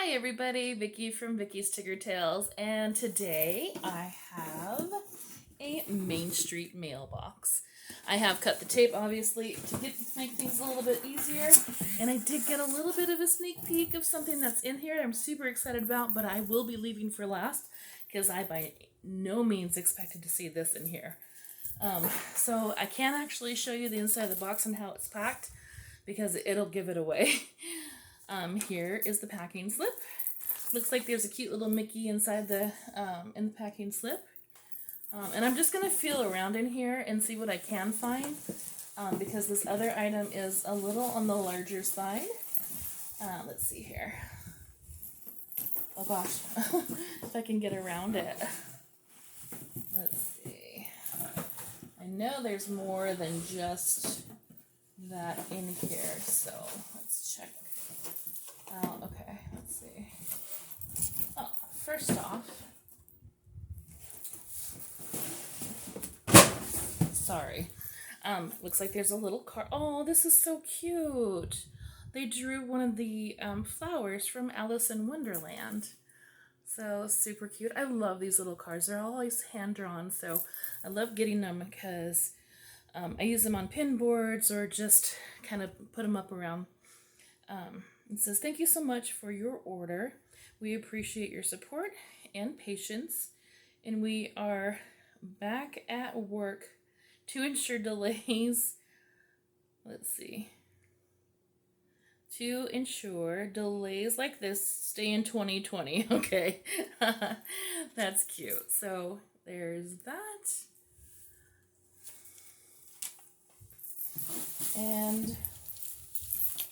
Hi everybody, Vicki from Vicki's Tigger Tales, and today I have a Main Street mailbox. I have cut the tape obviously to make things a little bit easier, and I did get a little bit of a sneak peek of something that's in here I'm super excited about, but I will be leaving for last because I by no means expected to see this in here. So I can't actually show you the inside of the box and how it's packed because it'll give it away. Here is the packing slip. Looks like there's a cute little Mickey inside the in the packing slip. And I'm just gonna feel around in here and see what I can find because this other item is a little on the larger side. Let's see here. Oh gosh, if I can get around it. Let's see. I know there's more than just that in here, so let's check. Okay, let's see. Oh, first off, sorry. Looks like there's a little card. Oh, this is so cute. They drew one of the flowers from Alice in Wonderland. So super cute. I love these little cards. They're always hand drawn, so I love getting them because I use them on pin boards or just kind of put them up around. It says, "Thank you so much for your order. We appreciate your support and patience, and we are back at work to ensure delays." Let's see. To ensure delays like this stay in 2020. Okay. That's cute. So there's that. And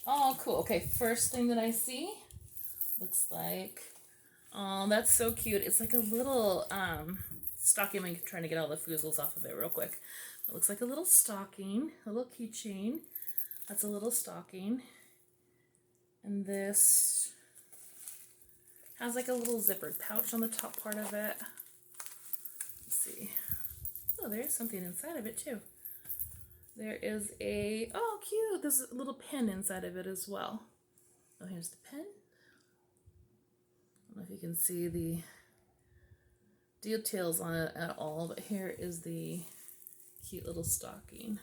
oh, cool. Okay, first thing that I see looks like, oh, that's so cute. It's like a little stocking. I'm trying to get all the foozles off of it real quick. It looks like a little stocking, a little keychain. That's a little stocking. And this has like a little zippered pouch on the top part of it. Let's see. Oh, there's something inside of it too. There is a, oh cute, there's a little pin inside of it as well. Oh, here's the pin. I don't know if you can see the details on it at all, but here is the cute little stocking.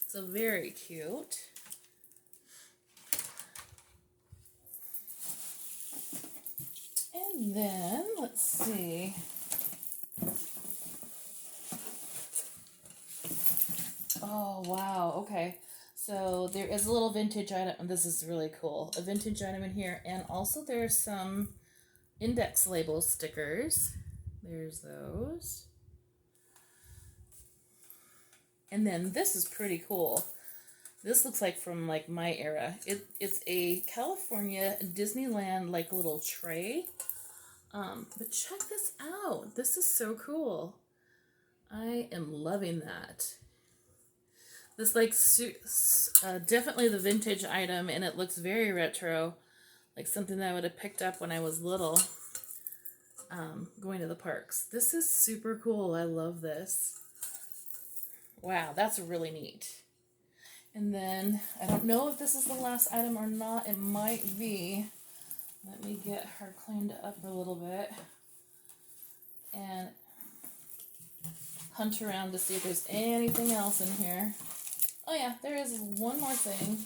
So very cute. And then, let's see. Oh, wow. Okay. So there is a little vintage item. This is really cool. A vintage item in here. And also there's some index label stickers. There's those. And then this is pretty cool. This looks like from like my era. It's a California Disneyland like little tray. But check this out. This is so cool. I am loving that. This like definitely the vintage item, and it looks very retro, like something that I would have picked up when I was little, going to the parks. This is super cool. I love this. Wow, that's really neat. And then I don't know if this is the last item or not. It might be. Let me get her cleaned up a little bit and hunt around to see if there's anything else in here. Oh yeah, there is one more thing.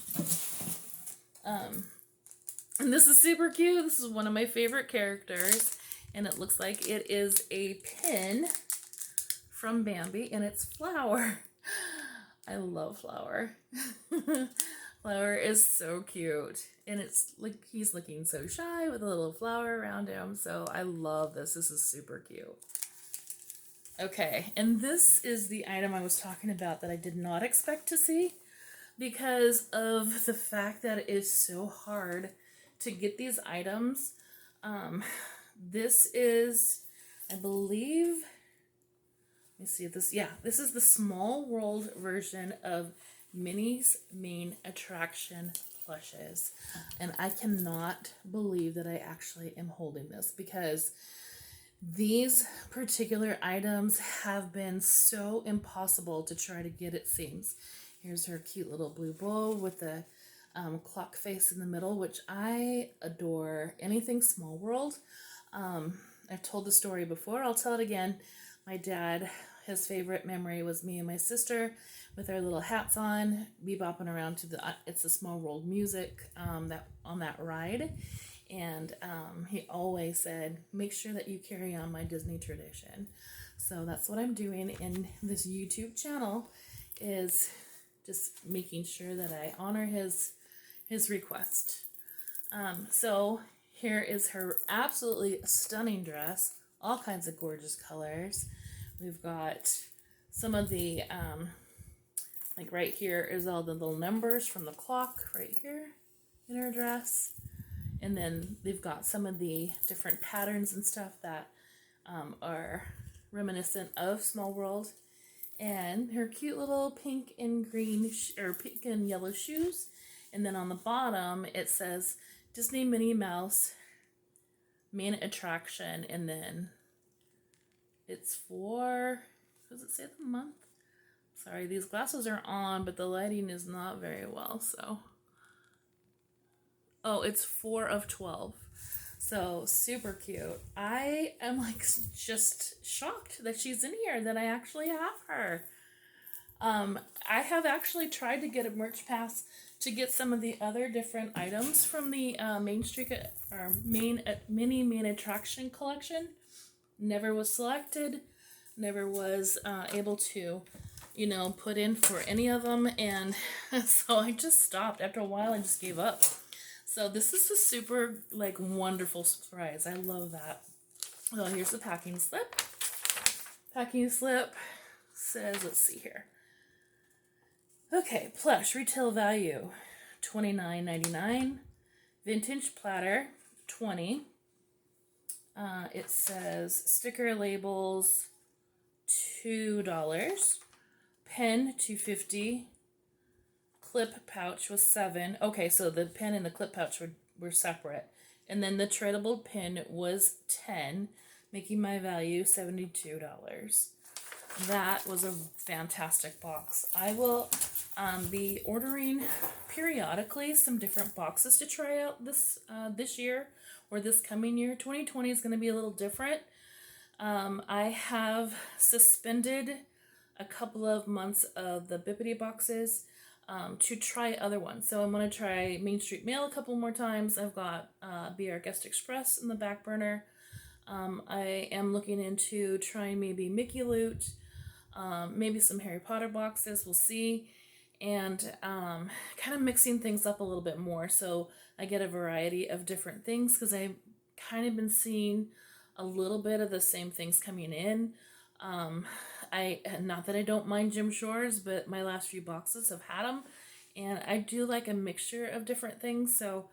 And this is super cute. This is one of my favorite characters. And it looks like it is a pin from Bambi, and it's Flower. I love Flower. Flower is so cute. And it's like he's looking so shy with a little flower around him. So I love this. This is super cute. Okay, and this is the item I was talking about that I did not expect to see because of the fact that it is so hard to get these items. This is, I believe, let me see if this, yeah, this is the Small World version of Minnie's Main Attraction plushes. And I cannot believe that I actually am holding this because these particular items have been so impossible to try to get, it seems. Here's her cute little blue bow with the clock face in the middle, which I adore. Anything Small World. I've told the story before. I'll tell it again. My dad, his favorite memory was me and my sister with our little hats on, bebopping around to the It's a Small World music that on that ride. And he always said, make sure that you carry on my Disney tradition. So that's what I'm doing in this YouTube channel, is just making sure that I honor his request. So here is her absolutely stunning dress, all kinds of gorgeous colors. We've got some of the, like right here is all the little numbers from the clock right here in her dress. And then they've got some of the different patterns and stuff that are reminiscent of Small World. And her cute little pink and green, or pink and yellow shoes. And then on the bottom, it says Disney Minnie Mouse main attraction. And then it's for, does it say the month? Sorry, these glasses are on, but the lighting is not very well, so. Oh, it's 4 of 12. So super cute. I am like just shocked that she's in here, that I actually have her. I have actually tried to get a merch pass to get some of the other different items from the Main Street or Mini Main Attraction collection. Never was selected. Never was able to, you know, put in for any of them, and so I just stopped. After a while, I just gave up. So this is a super, like, wonderful surprise. I love that. Well, here's the packing slip. Packing slip says, let's see here. Okay, plush retail value, $29.99. Vintage platter, $20. It says sticker labels, $2. Pen, $2.50. Clip pouch was $7. Okay, so the pen and the clip pouch were separate. And then the tradable pin was $10, making my value $72. That was a fantastic box. I will be ordering periodically some different boxes to try out this year, or this coming year. 2020 is going to be a little different. I have suspended a couple of months of the Bippity boxes to try other ones. So I'm going to try Main Street Mail a couple more times. I've got Be Our Guest Express in the back burner. I am looking into trying maybe Mickey Loot, maybe some Harry Potter boxes. We'll see. And kind of mixing things up a little bit more so I get a variety of different things, because I've kind of been seeing a little bit of the same things coming in. Not that I don't mind Jim Shore's, but my last few boxes have had them, and I do like a mixture of different things. So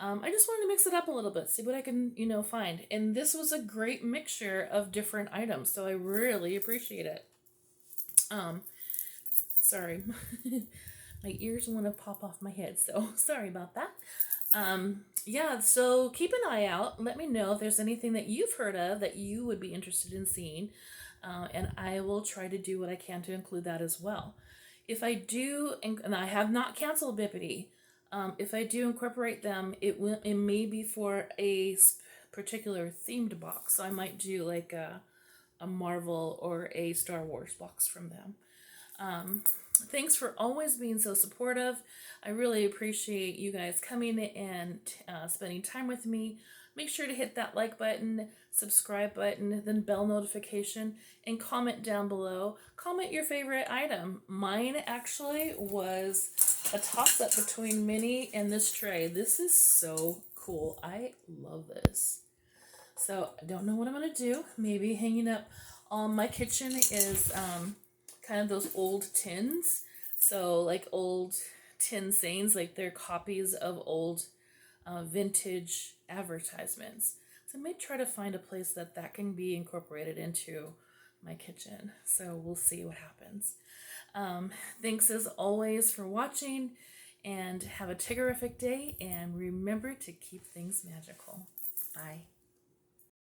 I just wanted to mix it up a little bit, see what I can, you know, find. And this was a great mixture of different items, so I really appreciate it. Sorry, my ears want to pop off my head, so sorry about that. Yeah, so keep an eye out. Let me know if there's anything that you've heard of that you would be interested in seeing. And I will try to do what I can to include that as well. If I do, and I have not canceled Bippity, if I do incorporate them, it may be for a particular themed box. So I might do like a Marvel or a Star Wars box from them. Thanks for always being so supportive. I really appreciate you guys coming and spending time with me. Make sure to hit that like button, subscribe button, then bell notification, and comment down below. Comment your favorite item. Mine actually was a toss-up between Minnie and this tray. This is so cool. I love this. So I don't know what I'm going to do. Maybe hanging up on my kitchen is kind of those old tins. So like old tin sayings, like they're copies of old vintage advertisements. So I may try to find a place that can be incorporated into my kitchen. So we'll see what happens. Thanks as always for watching, and have a Tiggerific day, and remember to keep things magical. Bye.